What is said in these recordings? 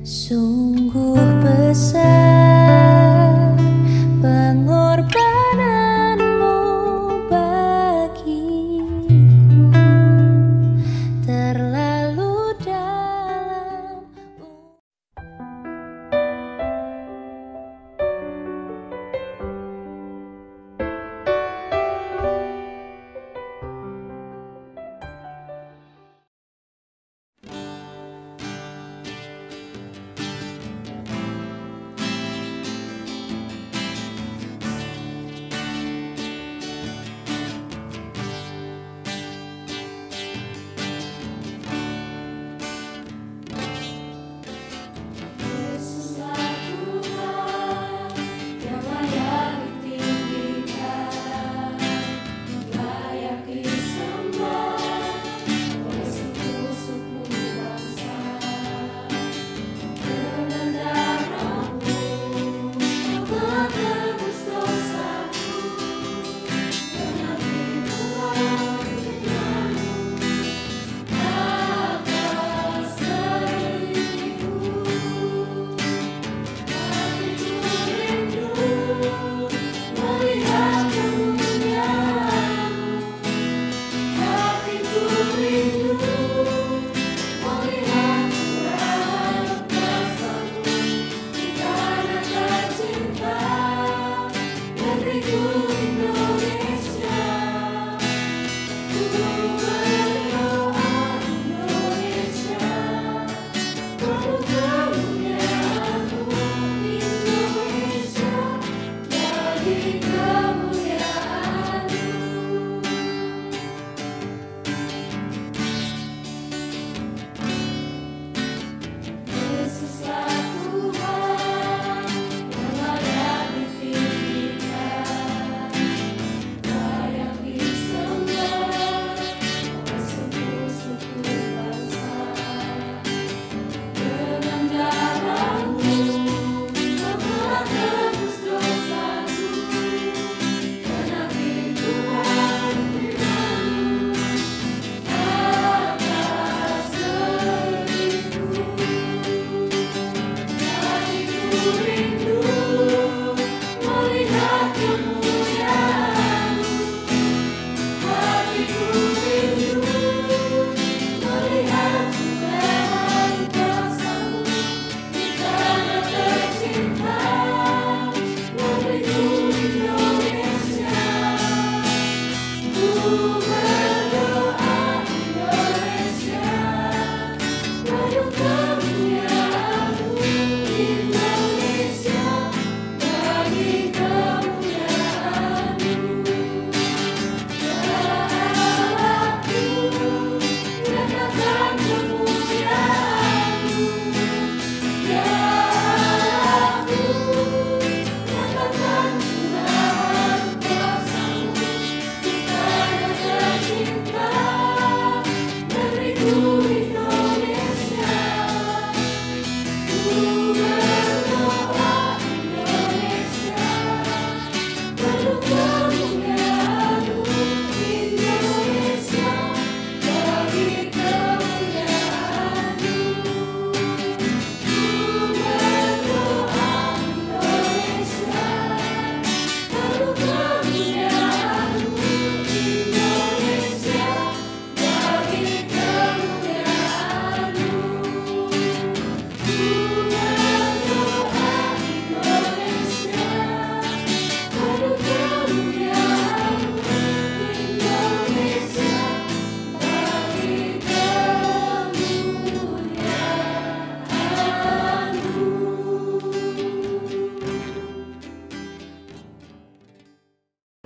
Sungguh besar pengorbananmu bagiku, terlalu dalam.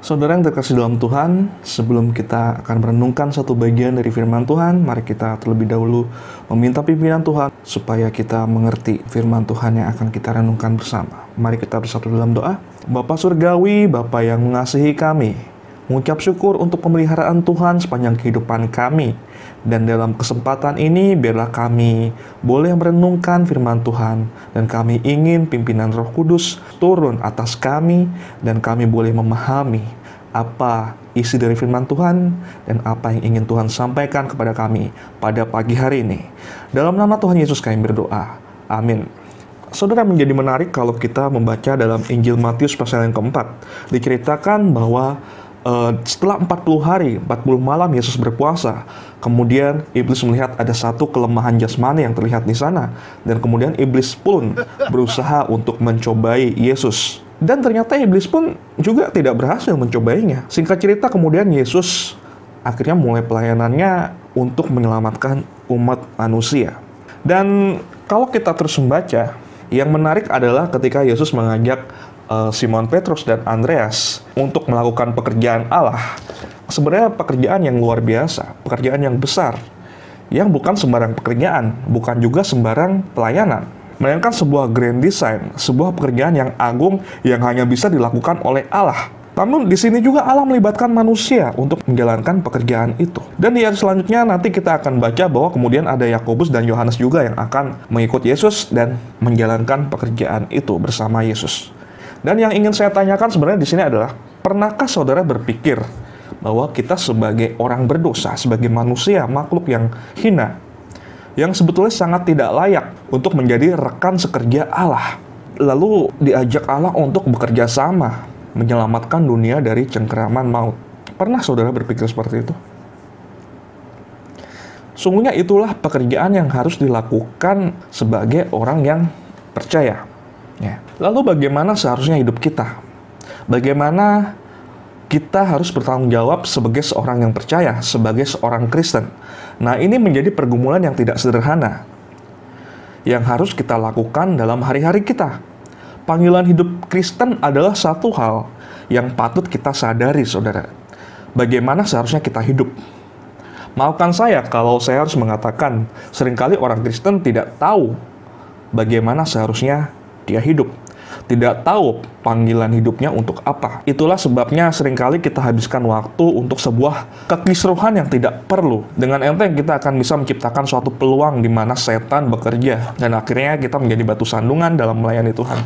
Saudara yang terkasih dalam Tuhan, sebelum kita akan merenungkan satu bagian dari firman Tuhan, mari kita terlebih dahulu meminta pimpinan Tuhan supaya kita mengerti firman Tuhan yang akan kita renungkan bersama. Mari kita bersatu dalam doa. Bapa Surgawi, Bapa yang mengasihi kami, mengucap syukur untuk pemeliharaan Tuhan sepanjang kehidupan kami. Dan dalam kesempatan ini, biarlah kami boleh merenungkan firman Tuhan. Dan kami ingin pimpinan Roh Kudus turun atas kami, dan kami boleh memahami apa isi dari firman Tuhan dan apa yang ingin Tuhan sampaikan kepada kami pada pagi hari ini. Dalam nama Tuhan Yesus kami berdoa. Amin. Saudara, menjadi menarik kalau kita membaca dalam Injil Matius pasal yang keempat. Diceritakan bahwa setelah 40 hari, 40 malam Yesus berpuasa. Kemudian iblis melihat ada satu kelemahan jasmani yang terlihat di sana. Dan kemudian iblis pun berusaha untuk mencobai Yesus. Dan ternyata iblis pun juga tidak berhasil mencobainya. Singkat cerita, kemudian Yesus akhirnya mulai pelayanannya untuk menyelamatkan umat manusia. Dan kalau kita terus membaca, yang menarik adalah ketika Yesus mengajak Simon Petrus dan Andreas untuk melakukan pekerjaan Allah. Sebenarnya pekerjaan yang luar biasa, pekerjaan yang besar, yang bukan sembarang pekerjaan, bukan juga sembarang pelayanan, melainkan sebuah grand design, sebuah pekerjaan yang agung yang hanya bisa dilakukan oleh Allah. Namun di sini juga Allah melibatkan manusia untuk menjalankan pekerjaan itu. Dan di ayat selanjutnya nanti kita akan baca bahwa kemudian ada Yakobus dan Yohanes juga yang akan mengikut Yesus dan menjalankan pekerjaan itu bersama Yesus. Dan yang ingin saya tanyakan sebenarnya di sini adalah, pernahkah saudara berpikir bahwa kita sebagai orang berdosa, sebagai manusia, makhluk yang hina, yang sebetulnya sangat tidak layak untuk menjadi rekan sekerja Allah, lalu diajak Allah untuk bekerja sama menyelamatkan dunia dari cengkeraman maut? Pernah saudara berpikir seperti itu? Sungguhnya itulah pekerjaan yang harus dilakukan sebagai orang yang percaya. Ya. Lalu bagaimana seharusnya hidup kita? Bagaimana kita harus bertanggung jawab sebagai seorang yang percaya, sebagai seorang Kristen? Nah, ini menjadi pergumulan yang tidak sederhana yang harus kita lakukan dalam hari-hari kita. Panggilan hidup Kristen adalah satu hal yang patut kita sadari, saudara. Bagaimana seharusnya kita hidup? Maafkan saya kalau saya harus mengatakan, seringkali orang Kristen tidak tahu bagaimana seharusnya dia hidup. Tidak tahu panggilan hidupnya untuk apa. Itulah sebabnya seringkali kita habiskan waktu untuk sebuah kekisruhan yang tidak perlu. Dengan enteng kita akan bisa menciptakan suatu peluang di mana setan bekerja. Dan akhirnya kita menjadi batu sandungan dalam melayani Tuhan.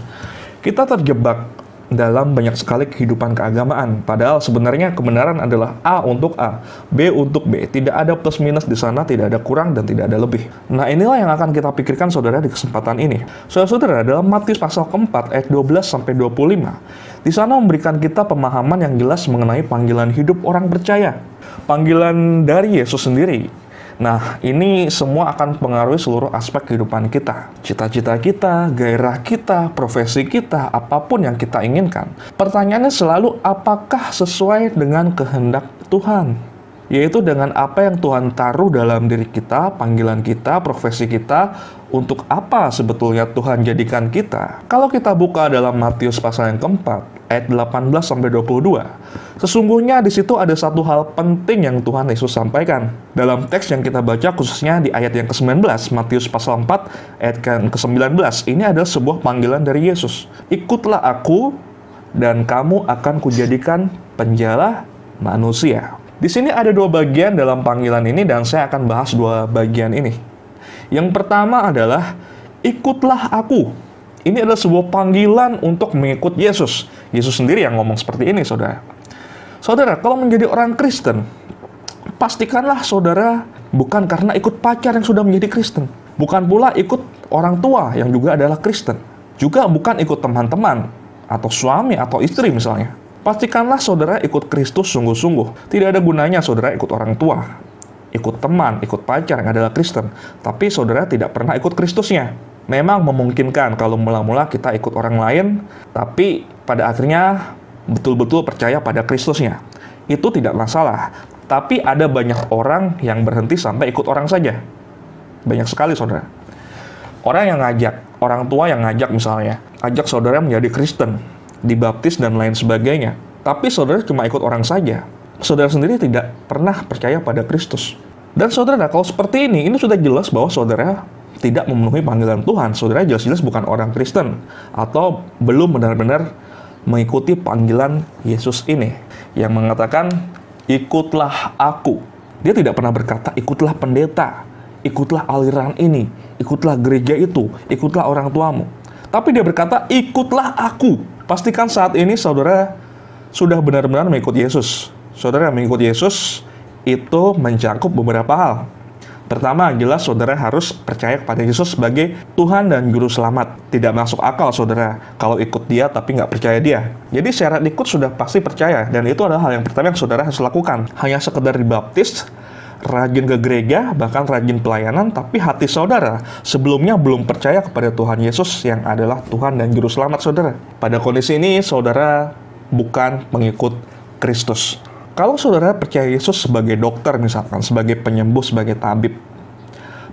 Kita terjebak dalam banyak sekali kehidupan keagamaan. Padahal sebenarnya kebenaran adalah A untuk A, B untuk B. Tidak ada plus minus di sana, tidak ada kurang dan tidak ada lebih. Nah, inilah yang akan kita pikirkan saudara di kesempatan ini. Saudara-saudara, dalam Matius pasal keempat ayat 12-25, di sana memberikan kita pemahaman yang jelas mengenai panggilan hidup orang percaya. Panggilan dari Yesus sendiri. Nah, ini semua akan mempengaruhi seluruh aspek kehidupan kita. Cita-cita kita, gairah kita, profesi kita, apapun yang kita inginkan. Pertanyaannya selalu, apakah sesuai dengan kehendak Tuhan? Yaitu dengan apa yang Tuhan taruh dalam diri kita, panggilan kita, profesi kita, untuk apa sebetulnya Tuhan jadikan kita. Kalau kita buka dalam Matius pasal yang keempat, ayat 18-22, sesungguhnya di situ ada satu hal penting yang Tuhan Yesus sampaikan. Dalam teks yang kita baca khususnya di ayat yang ke-19, Matius pasal 4, ayat ke-19, ini adalah sebuah panggilan dari Yesus. Ikutlah aku, dan kamu akan kujadikan penjala manusia. Di sini ada dua bagian dalam panggilan ini dan saya akan bahas dua bagian ini. Yang pertama adalah ikutlah aku. Ini adalah sebuah panggilan untuk mengikut Yesus. Yesus sendiri yang ngomong seperti ini, saudara. Saudara, kalau menjadi orang Kristen, pastikanlah saudara bukan karena ikut pacar yang sudah menjadi Kristen. Bukan pula ikut orang tua yang juga adalah Kristen. Juga bukan ikut teman-teman atau suami atau istri misalnya. Pastikanlah saudara ikut Kristus sungguh-sungguh. Tidak ada gunanya saudara ikut orang tua, ikut teman, ikut pacar yang adalah Kristen, tapi saudara tidak pernah ikut Kristusnya. Memang memungkinkan kalau mula-mula kita ikut orang lain, tapi pada akhirnya betul-betul percaya pada Kristusnya. Itu tidak masalah. Tapi ada banyak orang yang berhenti sampai ikut orang saja. Banyak sekali saudara. Orang yang ngajak, orang tua yang ngajak misalnya, ajak saudara menjadi Kristen, dibaptis dan lain sebagainya. Tapi saudara cuma ikut orang saja. Saudara sendiri tidak pernah percaya pada Kristus. Dan saudara, kalau seperti ini sudah jelas bahwa saudara tidak memenuhi panggilan Tuhan. Saudara jelas-jelas bukan orang Kristen. Atau belum benar-benar mengikuti panggilan Yesus ini. Yang mengatakan, ikutlah aku. Dia tidak pernah berkata, ikutlah pendeta. Ikutlah aliran ini. Ikutlah gereja itu. Ikutlah orang tuamu. Tapi dia berkata, ikutlah aku. Pastikan saat ini saudara sudah benar-benar mengikut Yesus. Saudara mengikut Yesus itu mencakup beberapa hal. Pertama, jelas saudara harus percaya kepada Yesus sebagai Tuhan dan Juru Selamat. Tidak masuk akal saudara kalau ikut dia tapi nggak percaya dia. Jadi syarat ikut sudah pasti percaya, dan itu adalah hal yang pertama yang saudara harus lakukan. Hanya sekedar dibaptis, rajin ke gereja, bahkan rajin pelayanan, tapi hati saudara sebelumnya belum percaya kepada Tuhan Yesus yang adalah Tuhan dan Juru Selamat saudara. Pada kondisi ini, saudara bukan pengikut Kristus. Kalau saudara percaya Yesus sebagai dokter misalkan, sebagai penyembuh, sebagai tabib,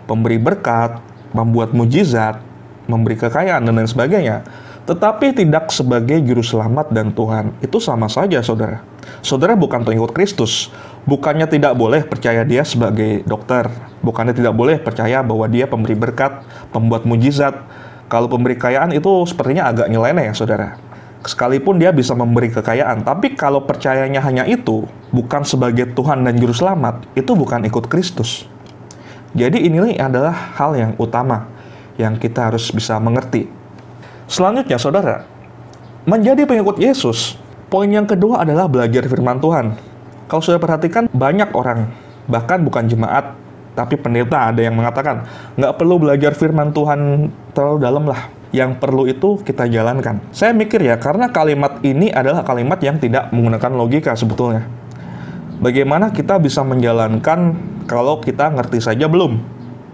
pemberi berkat, membuat mujizat, memberi kekayaan, dan lain sebagainya, tetapi tidak sebagai Juru Selamat dan Tuhan, itu sama saja saudara. Saudara bukan pengikut Kristus. Bukannya tidak boleh percaya dia sebagai dokter, bukannya tidak boleh percaya bahwa dia pemberi berkat, pembuat mujizat. Kalau pemberi kekayaan itu sepertinya agak nyeleneh ya saudara. Sekalipun dia bisa memberi kekayaan, tapi kalau percayanya hanya itu, bukan sebagai Tuhan dan Juru Selamat, itu bukan ikut Kristus. Jadi ini adalah hal yang utama yang kita harus bisa mengerti. Selanjutnya saudara, menjadi pengikut Yesus, poin yang kedua adalah belajar firman Tuhan. Kalau sudah perhatikan, banyak orang, bahkan bukan jemaat, tapi pendeta ada yang mengatakan, nggak perlu belajar firman Tuhan terlalu dalam lah. Yang perlu itu kita jalankan. Saya mikir ya, karena kalimat ini adalah kalimat yang tidak menggunakan logika sebetulnya. Bagaimana kita bisa menjalankan kalau kita ngerti saja belum?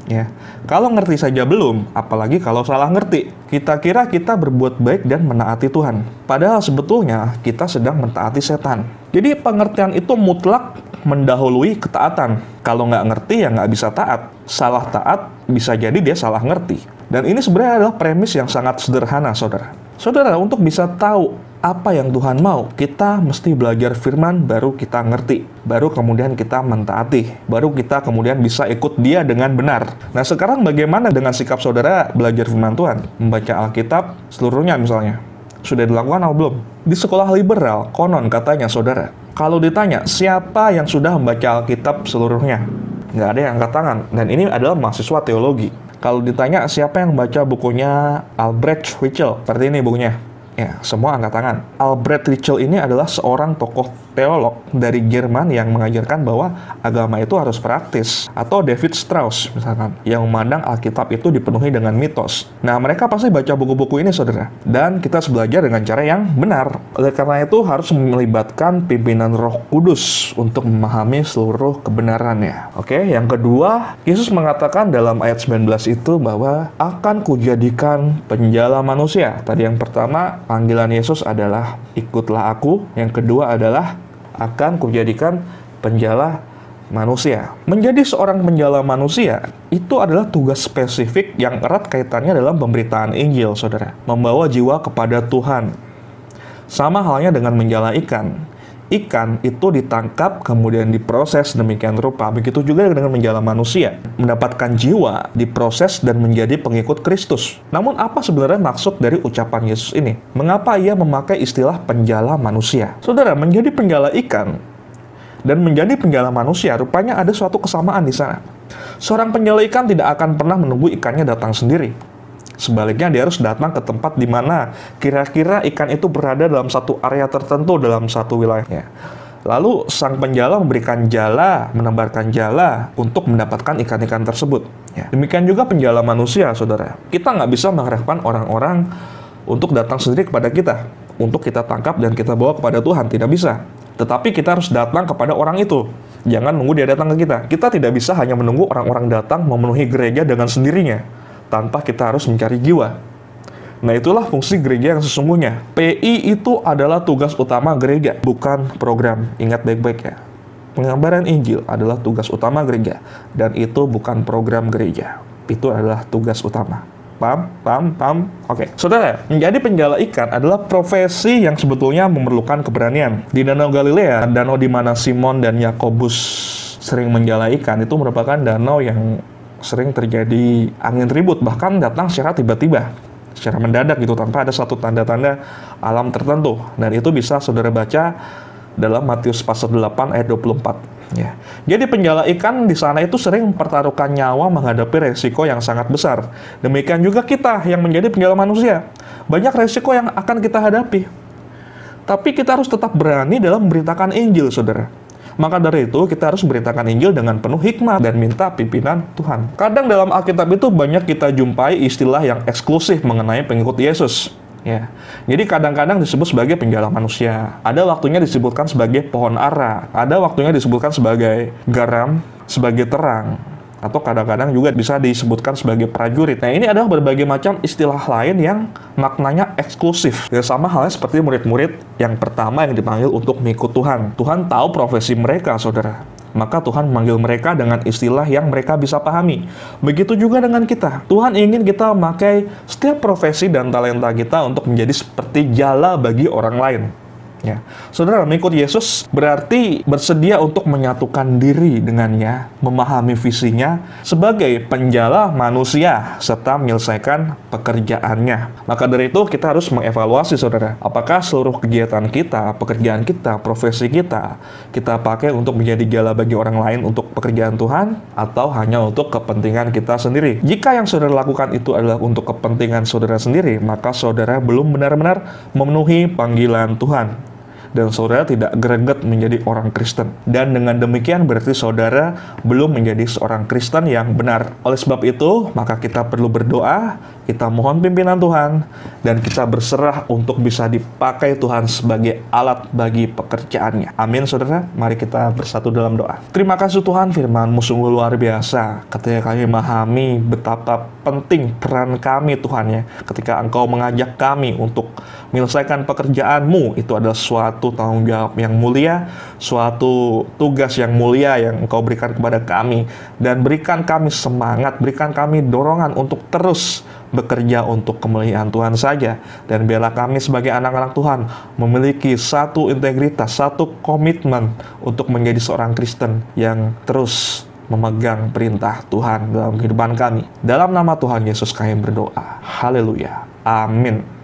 Ya, kalau ngerti saja belum, apalagi kalau salah ngerti. Kita kira kita berbuat baik dan menaati Tuhan. Padahal sebetulnya kita sedang mentaati setan. Jadi pengertian itu mutlak mendahului ketaatan. Kalau nggak ngerti ya nggak bisa taat. Salah taat bisa jadi dia salah ngerti. Dan ini sebenarnya adalah premis yang sangat sederhana, saudara. Saudara, untuk bisa tahu apa yang Tuhan mau, kita mesti belajar firman, baru kita ngerti. Baru kemudian kita mentaati. Baru kita kemudian bisa ikut dia dengan benar. Nah, sekarang bagaimana dengan sikap saudara belajar firman Tuhan? Membaca Alkitab seluruhnya misalnya. Sudah dilakukan atau belum? Di sekolah liberal, konon katanya saudara, kalau ditanya siapa yang sudah membaca Alkitab seluruhnya, nggak ada yang angkat tangan. Dan ini adalah mahasiswa teologi. Kalau ditanya siapa yang baca bukunya Albrecht Ritschl, seperti ini bukunya. Ya, semua angkat tangan. Albrecht Ritschl ini adalah seorang tokoh teolog dari Jerman yang mengajarkan bahwa agama itu harus praktis. Atau David Strauss, misalkan, yang memandang Alkitab itu dipenuhi dengan mitos. Nah, mereka pasti baca buku-buku ini, saudara. Dan kita harus belajar dengan cara yang benar. Oleh karena itu, harus melibatkan pimpinan Roh Kudus untuk memahami seluruh kebenarannya. Oke, yang kedua, Yesus mengatakan dalam ayat 19 itu bahwa akan kujadikan penjala manusia. Tadi yang pertama, panggilan Yesus adalah ikutlah aku. Yang kedua adalah akan kujadikan penjala manusia. Menjadi seorang penjala manusia itu adalah tugas spesifik yang erat kaitannya dalam pemberitaan Injil, saudara. Membawa jiwa kepada Tuhan. Sama halnya dengan menjala ikan. Ikan itu ditangkap, kemudian diproses demikian rupa. Begitu juga dengan menjala manusia. Mendapatkan jiwa, diproses, dan menjadi pengikut Kristus. Namun apa sebenarnya maksud dari ucapan Yesus ini? Mengapa ia memakai istilah penjala manusia? Saudara, menjadi penjala ikan dan menjadi penjala manusia, rupanya ada suatu kesamaan di sana. Seorang penjala ikan tidak akan pernah menunggu ikannya datang sendiri. Sebaliknya, dia harus datang ke tempat di mana kira-kira ikan itu berada dalam satu area tertentu dalam satu wilayah. Lalu sang penjala memberikan jala, menebarkan jala untuk mendapatkan ikan-ikan tersebut. Demikian juga penjala manusia, saudara. Kita nggak bisa mengharapkan orang-orang untuk datang sendiri kepada kita, untuk kita tangkap dan kita bawa kepada Tuhan. Tidak bisa. Tetapi kita harus datang kepada orang itu. Jangan nunggu dia datang ke kita. Kita tidak bisa hanya menunggu orang-orang datang memenuhi gereja dengan sendirinya, tanpa kita harus mencari jiwa. Nah, itulah fungsi gereja yang sesungguhnya. PI itu adalah tugas utama gereja, bukan program. Ingat baik-baik ya. Pengabaran Injil adalah tugas utama gereja, dan itu bukan program gereja. Itu adalah tugas utama. Paham? Oke. Saudara, menjadi penjala ikan adalah profesi yang sebetulnya memerlukan keberanian. Di Danau Galilea, danau di mana Simon dan Yakobus sering menjala ikan, itu merupakan danau yang sering terjadi angin ribut, bahkan datang secara tiba-tiba, secara mendadak gitu, tanpa ada satu tanda-tanda alam tertentu. Dan itu bisa saudara baca dalam Matius pasal 8 ayat 24. Ya. Jadi penjala ikan di sana itu sering mempertaruhkan nyawa menghadapi resiko yang sangat besar. Demikian juga kita yang menjadi penjala manusia. Banyak resiko yang akan kita hadapi. Tapi kita harus tetap berani dalam memberitakan Injil, saudara. Maka dari itu, kita harus beritakan Injil dengan penuh hikmat dan minta pimpinan Tuhan. Kadang dalam Alkitab itu banyak kita jumpai istilah yang eksklusif mengenai pengikut Yesus. Ya. Jadi kadang-kadang disebut sebagai penjala manusia. Ada waktunya disebutkan sebagai pohon ara. Ada waktunya disebutkan sebagai garam, sebagai terang. Atau kadang-kadang juga bisa disebutkan sebagai prajurit. Nah, ini adalah berbagai macam istilah lain yang maknanya eksklusif. Ya, sama halnya seperti murid-murid yang pertama yang dipanggil untuk mengikut Tuhan. Tuhan tahu profesi mereka, saudara. Maka Tuhan memanggil mereka dengan istilah yang mereka bisa pahami. Begitu juga dengan kita. Tuhan ingin kita memakai setiap profesi dan talenta kita untuk menjadi seperti jala bagi orang lain. Ya. Saudara, mengikut Yesus berarti bersedia untuk menyatukan diri dengannya, memahami visinya sebagai penjala manusia, serta menyelesaikan pekerjaannya. Maka dari itu kita harus mengevaluasi, saudara, apakah seluruh kegiatan kita, pekerjaan kita, profesi kita pakai untuk menjadi jala bagi orang lain untuk pekerjaan Tuhan, atau hanya untuk kepentingan kita sendiri. Jika yang saudara lakukan itu adalah untuk kepentingan saudara sendiri, maka saudara belum benar-benar memenuhi panggilan Tuhan. Dan saudara tidak greget menjadi orang Kristen. Dan dengan demikian berarti saudara belum menjadi seorang Kristen yang benar. Oleh sebab itu, maka kita perlu berdoa, kita mohon pimpinan Tuhan, dan kita berserah untuk bisa dipakai Tuhan sebagai alat bagi pekerjaannya. Amin, saudara. Mari kita bersatu dalam doa. Terima kasih Tuhan, firman-Mu sungguh luar biasa. Ketika kami memahami betapa penting peran kami, Tuhan, ya. Ketika Engkau mengajak kami untuk menyelesaikan pekerjaan-Mu, itu adalah suatu tanggung jawab yang mulia, suatu tugas yang mulia yang Engkau berikan kepada kami. Dan berikan kami semangat, berikan kami dorongan untuk terus bekerja untuk kemuliaan Tuhan saja. Dan biarlah kami sebagai anak-anak Tuhan memiliki satu integritas, satu komitmen untuk menjadi seorang Kristen yang terus memegang perintah Tuhan dalam kehidupan kami. Dalam nama Tuhan Yesus kami berdoa. Haleluya. Amin.